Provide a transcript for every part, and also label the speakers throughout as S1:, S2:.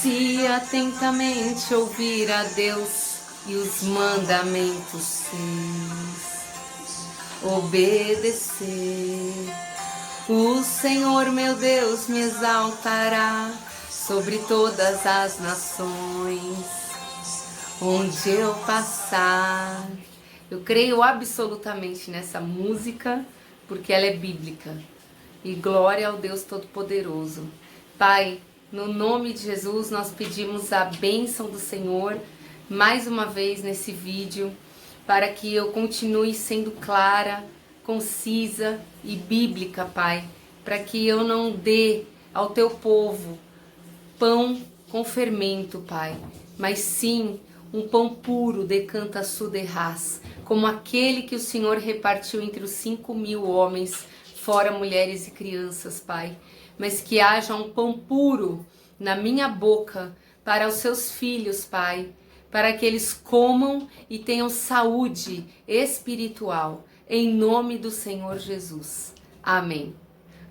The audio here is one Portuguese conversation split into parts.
S1: Se atentamente ouvir a Deus e os mandamentos seus, obedecer, o Senhor meu Deus me exaltará sobre todas as nações, onde eu passar. Eu creio absolutamente nessa música, porque ela é bíblica. E glória ao Deus Todo-Poderoso. Pai, no nome de Jesus, nós pedimos a bênção do Senhor, mais uma vez nesse vídeo, para que eu continue sendo clara, concisa e bíblica, Pai, para que eu não dê ao teu povo pão com fermento, Pai, mas sim um pão puro, decanta suderras, como aquele que o Senhor repartiu entre os 5.000 homens, fora mulheres e crianças, Pai. Mas que haja um pão puro na minha boca para os seus filhos, Pai, para que eles comam e tenham saúde espiritual, em nome do Senhor Jesus. Amém.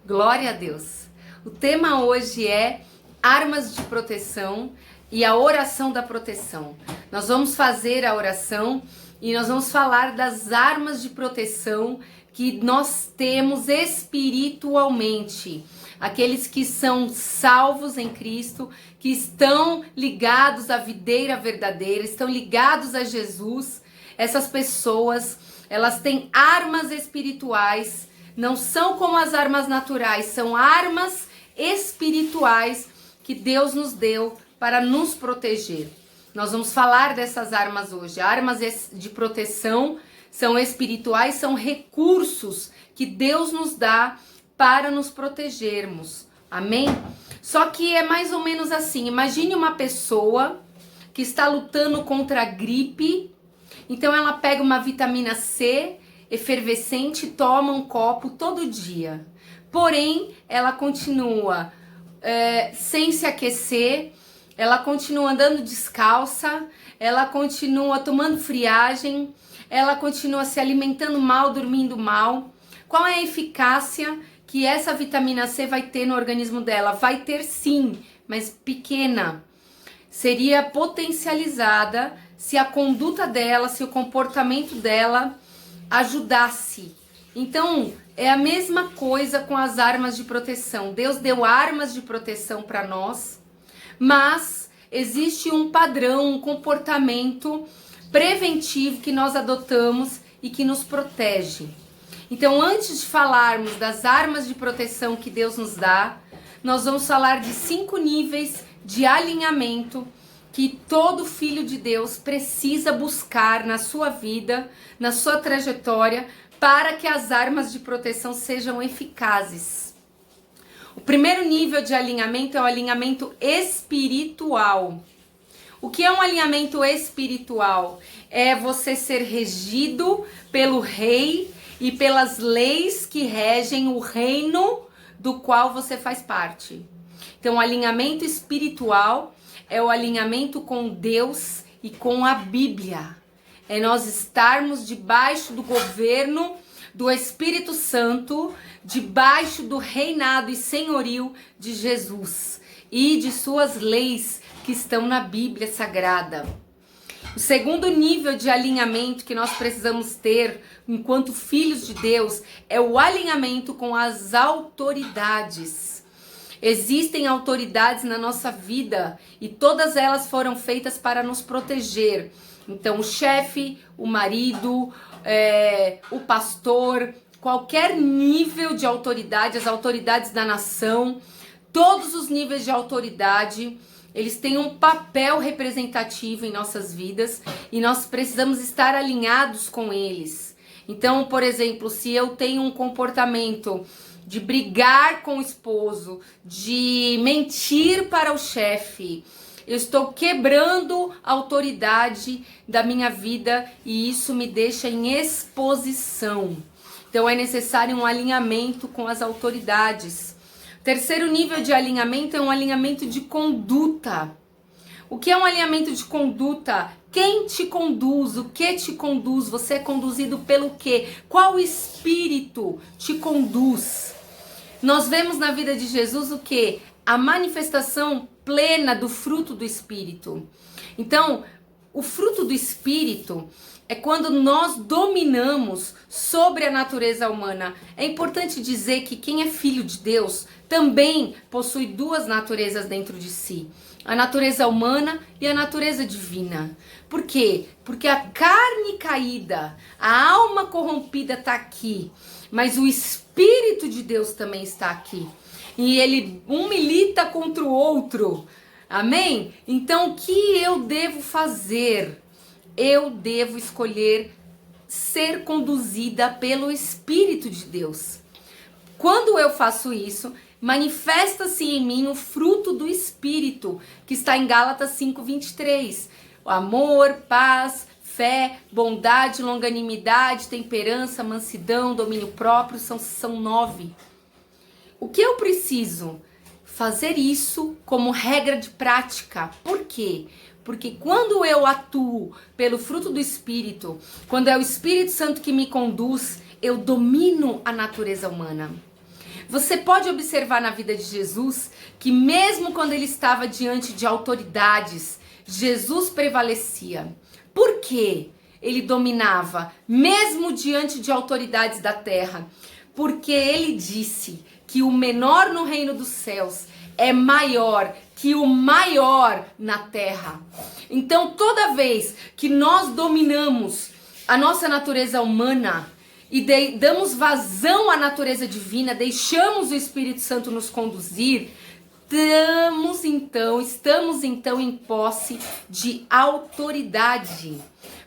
S1: Glória a Deus. O tema hoje é armas de proteção e a oração da proteção. Nós vamos fazer a oração e nós vamos falar das armas de proteção que nós temos espiritualmente. Aqueles que são salvos em Cristo, que estão ligados à videira verdadeira, estão ligados a Jesus. Essas pessoas, elas têm armas espirituais, não são como as armas naturais, são armas espirituais que Deus nos deu para nos proteger. Nós vamos falar dessas armas hoje. Armas de proteção são espirituais, são recursos que Deus nos dá para nos protegermos. Amém? Só que é mais ou menos assim. Imagine uma pessoa que está lutando contra a gripe. Então ela pega uma vitamina C efervescente e toma um copo todo dia. Porém, ela continua sem se aquecer, ela continua andando descalça, ela continua tomando friagem, ela continua se alimentando mal, dormindo mal. Qual é a eficácia que essa vitamina C vai ter no organismo dela? Vai ter sim, mas pequena. Seria potencializada se a conduta dela, se o comportamento dela ajudasse. Então, é a mesma coisa com as armas de proteção. Deus deu armas de proteção para nós, mas existe um padrão, um comportamento preventivo que nós adotamos e que nos protege. Então, antes de falarmos das armas de proteção que Deus nos dá, nós vamos falar de 5 níveis de alinhamento que todo filho de Deus precisa buscar na sua vida, na sua trajetória, para que as armas de proteção sejam eficazes. O primeiro nível de alinhamento é o alinhamento espiritual. O que é um alinhamento espiritual? É você ser regido pelo rei e pelas leis que regem o reino do qual você faz parte. Então, o alinhamento espiritual é o alinhamento com Deus e com a Bíblia. É nós estarmos debaixo do governo do Espírito Santo, debaixo do reinado e senhorio de Jesus e de suas leis que estão na Bíblia Sagrada. O segundo nível de alinhamento que nós precisamos ter enquanto filhos de Deus é o alinhamento com as autoridades. Existem autoridades na nossa vida e todas elas foram feitas para nos proteger. Então, o chefe, o marido, o pastor, qualquer nível de autoridade, as autoridades da nação, todos os níveis de autoridade, eles têm um papel representativo em nossas vidas e nós precisamos estar alinhados com eles. Então, por exemplo, se eu tenho um comportamento de brigar com o esposo, de mentir para o chefe, eu estou quebrando a autoridade da minha vida e isso me deixa em exposição. Então é necessário um alinhamento com as autoridades. Terceiro nível de alinhamento é um alinhamento de conduta. O que é um alinhamento de conduta? Quem te conduz? O que te conduz? Você é conduzido pelo quê? Qual espírito te conduz? Nós vemos na vida de Jesus o quê? A manifestação plena do fruto do Espírito. Então, o fruto do Espírito é quando nós dominamos sobre a natureza humana. É importante dizer que quem é filho de Deus também possui duas naturezas dentro de si. A natureza humana e a natureza divina. Por quê? Porque a carne caída, a alma corrompida está aqui, mas o Espírito de Deus também está aqui. E ele milita contra o outro. Amém? Então o que eu devo fazer? Eu devo escolher ser conduzida pelo Espírito de Deus. Quando eu faço isso, manifesta-se em mim o fruto do Espírito, que está em Gálatas 5:23. O amor, paz, fé, bondade, longanimidade, temperança, mansidão, domínio próprio, são 9. O que eu preciso? Fazer isso como regra de prática. Por quê? Porque quando eu atuo pelo fruto do Espírito, quando é o Espírito Santo que me conduz, eu domino a natureza humana. Você pode observar na vida de Jesus que mesmo quando ele estava diante de autoridades, Jesus prevalecia. Por quê? Ele dominava, mesmo diante de autoridades da terra. Porque ele disse que o menor no reino dos céus é maior que o maior na terra. Então, toda vez que nós dominamos a nossa natureza humana e damos vazão à natureza divina, deixamos o Espírito Santo nos conduzir, estamos então em posse de autoridade.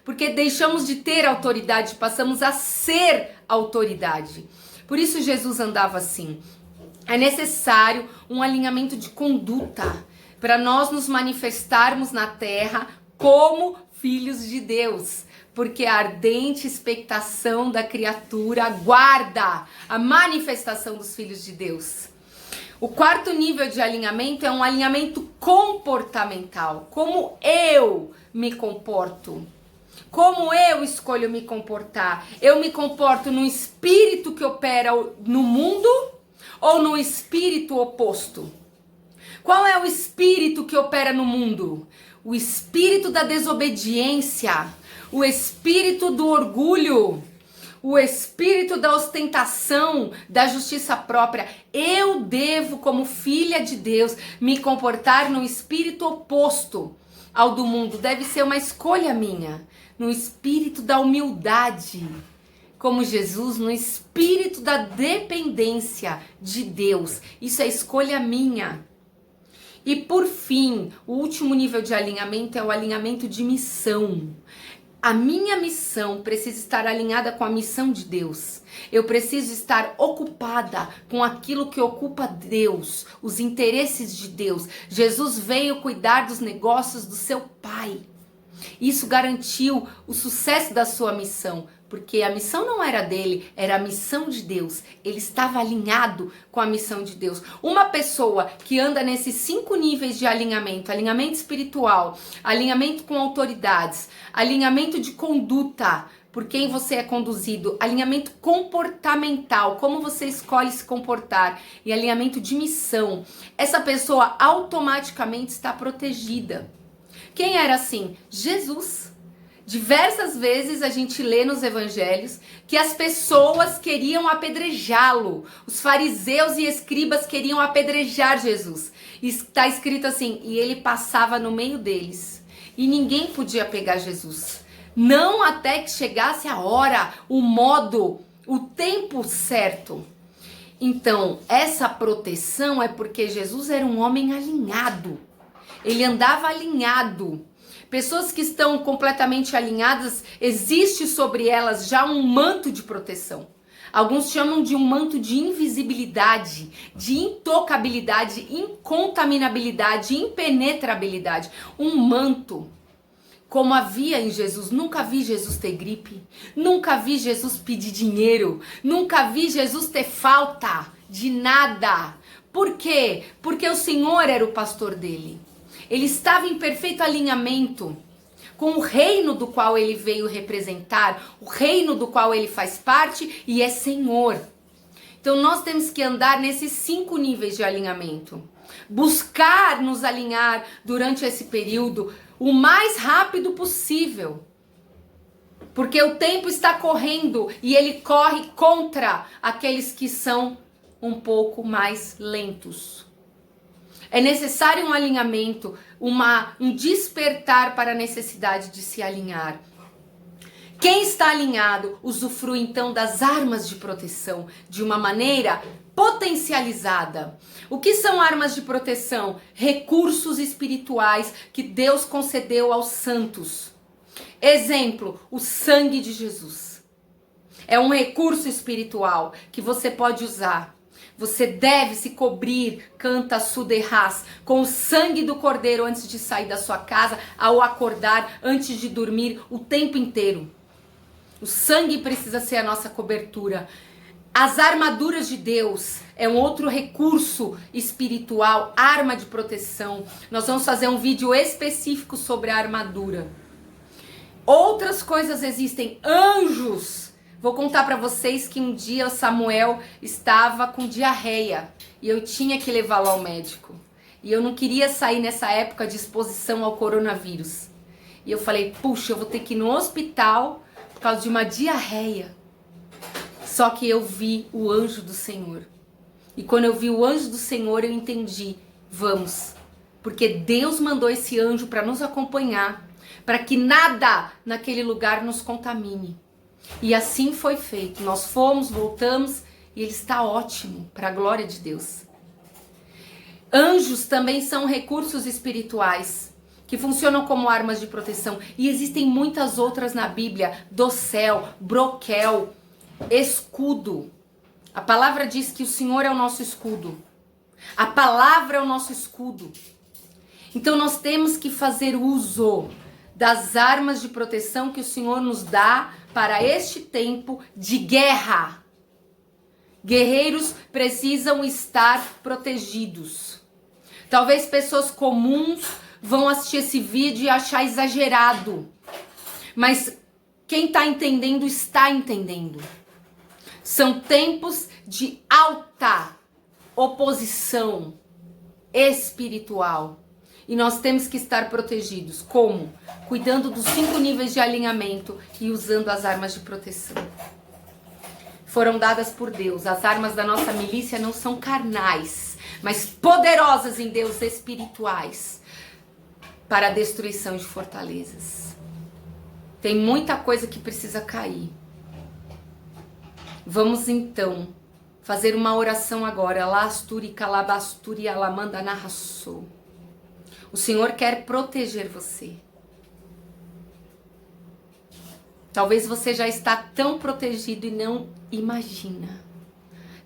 S1: Porque deixamos de ter autoridade, passamos a ser autoridade. Por isso Jesus andava assim. É necessário um alinhamento de conduta para nós nos manifestarmos na terra como filhos de Deus. Porque a ardente expectação da criatura aguarda a manifestação dos filhos de Deus. O quarto nível de alinhamento é um alinhamento comportamental. Como eu me comporto. Como eu escolho me comportar? Eu me comporto no espírito que opera no mundo ou no espírito oposto? Qual é o espírito que opera no mundo? O espírito da desobediência, o espírito do orgulho, o espírito da ostentação, da justiça própria. Eu devo, como filha de Deus, me comportar no espírito oposto ao do mundo. Deve ser uma escolha minha. No espírito da humildade, como Jesus, no espírito da dependência de Deus. Isso é escolha minha. E por fim, o último nível de alinhamento é o alinhamento de missão. A minha missão precisa estar alinhada com a missão de Deus. Eu preciso estar ocupada com aquilo que ocupa Deus, os interesses de Deus. Jesus veio cuidar dos negócios do seu Pai. Isso garantiu o sucesso da sua missão, porque a missão não era dele, era a missão de Deus. Ele estava alinhado com a missão de Deus. Uma pessoa que anda nesses 5 níveis de alinhamento, alinhamento espiritual, alinhamento com autoridades, alinhamento de conduta, por quem você é conduzido, alinhamento comportamental, como você escolhe se comportar, e alinhamento de missão, essa pessoa automaticamente está protegida. Quem era assim? Jesus. Diversas vezes a gente lê nos evangelhos que as pessoas queriam apedrejá-lo. Os fariseus e escribas queriam apedrejar Jesus. Está escrito assim, e ele passava no meio deles. E ninguém podia pegar Jesus. Não até que chegasse a hora, o modo, o tempo certo. Então, essa proteção é porque Jesus era um homem alinhado. Ele andava alinhado. Pessoas que estão completamente alinhadas, existe sobre elas já um manto de proteção. Alguns chamam de um manto de invisibilidade, de intocabilidade, incontaminabilidade, impenetrabilidade. Um manto, como havia em Jesus. Nunca vi Jesus ter gripe, nunca vi Jesus pedir dinheiro, nunca vi Jesus ter falta de nada. Por quê? Porque o Senhor era o pastor dele. Ele estava em perfeito alinhamento com o reino do qual ele veio representar, o reino do qual ele faz parte e é Senhor. Então nós temos que andar nesses 5 níveis de alinhamento. buscar nos alinhar durante esse período o mais rápido possível. Porque o tempo está correndo e ele corre contra aqueles que são um pouco mais lentos. É necessário um alinhamento, um despertar para a necessidade de se alinhar. Quem está alinhado usufrui então das armas de proteção de uma maneira potencializada. O que são armas de proteção? Recursos espirituais que Deus concedeu aos santos. Exemplo, o sangue de Jesus. É um recurso espiritual que você pode usar. Você deve se cobrir, canta suderras, com o sangue do cordeiro antes de sair da sua casa, ao acordar, antes de dormir, o tempo inteiro. O sangue precisa ser a nossa cobertura. As armaduras de Deus é um outro recurso espiritual, arma de proteção. Nós vamos fazer um vídeo específico sobre a armadura. Outras coisas existem, anjos. Vou contar para vocês que um dia o Samuel estava com diarreia e eu tinha que levá-lo ao médico. E eu não queria sair nessa época de exposição ao coronavírus. E eu falei, puxa, eu vou ter que ir no hospital por causa de uma diarreia. Só que eu vi o anjo do Senhor. E quando eu vi o anjo do Senhor, eu entendi, vamos. Porque Deus mandou esse anjo para nos acompanhar, para que nada naquele lugar nos contamine. E assim foi feito. Nós fomos, voltamos e ele está ótimo, para a glória de Deus. Anjos também são recursos espirituais que funcionam como armas de proteção. E existem muitas outras na Bíblia. Dossel, broquel, escudo. A palavra diz que o Senhor é o nosso escudo. A palavra é o nosso escudo. Então nós temos que fazer uso das armas de proteção que o Senhor nos dá para este tempo de guerra. Guerreiros precisam estar protegidos. Talvez pessoas comuns vão assistir esse vídeo e achar exagerado. Mas quem está entendendo, está entendendo. São tempos de alta oposição espiritual. E nós temos que estar protegidos. Como? Cuidando dos 5 níveis de alinhamento e usando as armas de proteção. Foram dadas por Deus. As armas da nossa milícia não são carnais, mas poderosas em Deus, espirituais, para a destruição de fortalezas. Tem muita coisa que precisa cair. Vamos então fazer uma oração agora. Lasturi calabasturi alamanda narrassou. O Senhor quer proteger você. Talvez você já está tão protegido e não imagina.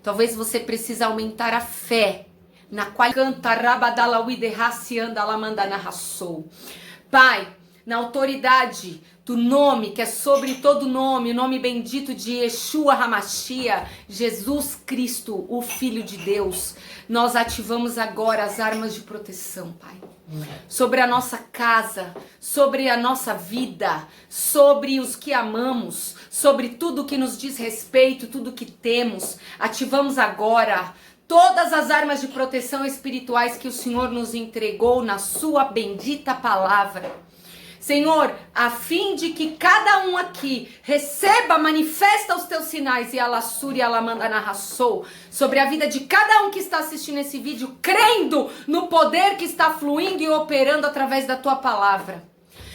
S1: Talvez você precise aumentar a fé na qual canta rabadalauiderracianda alamanda narrassou. Pai, na autoridade do nome que é sobre todo nome, o nome bendito de Yeshua Hamashia, Jesus Cristo, o Filho de Deus, nós ativamos agora as armas de proteção, Pai. Sobre a nossa casa, sobre a nossa vida, sobre os que amamos, sobre tudo que nos diz respeito, tudo que temos. Ativamos agora todas as armas de proteção espirituais que o Senhor nos entregou na sua bendita palavra. Senhor, a fim de que cada um aqui receba, manifesta os teus sinais e alassuri alamanda narrassou sobre a vida de cada um que está assistindo esse vídeo, crendo no poder que está fluindo e operando através da tua palavra.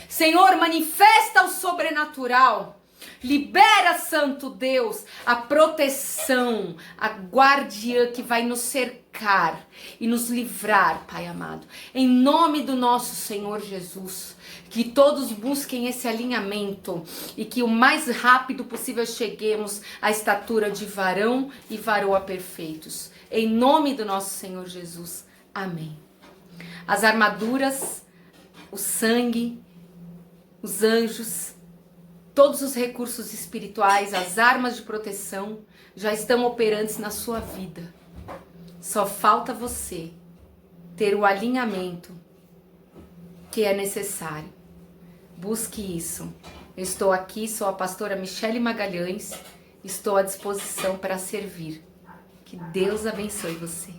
S1: Senhor, manifesta o sobrenatural. Libera, Santo Deus, a proteção, a guardiã que vai nos cercar e nos livrar, Pai amado. Em nome do nosso Senhor Jesus, que todos busquem esse alinhamento e que o mais rápido possível cheguemos à estatura de varão e varoa perfeitos. Em nome do nosso Senhor Jesus. Amém. As armaduras, o sangue, os anjos, todos os recursos espirituais, as armas de proteção já estão operantes na sua vida. Só falta você ter o alinhamento que é necessário. Busque isso. Eu estou aqui, sou a pastora Michele Magalhães, estou à disposição para servir. Que Deus abençoe você.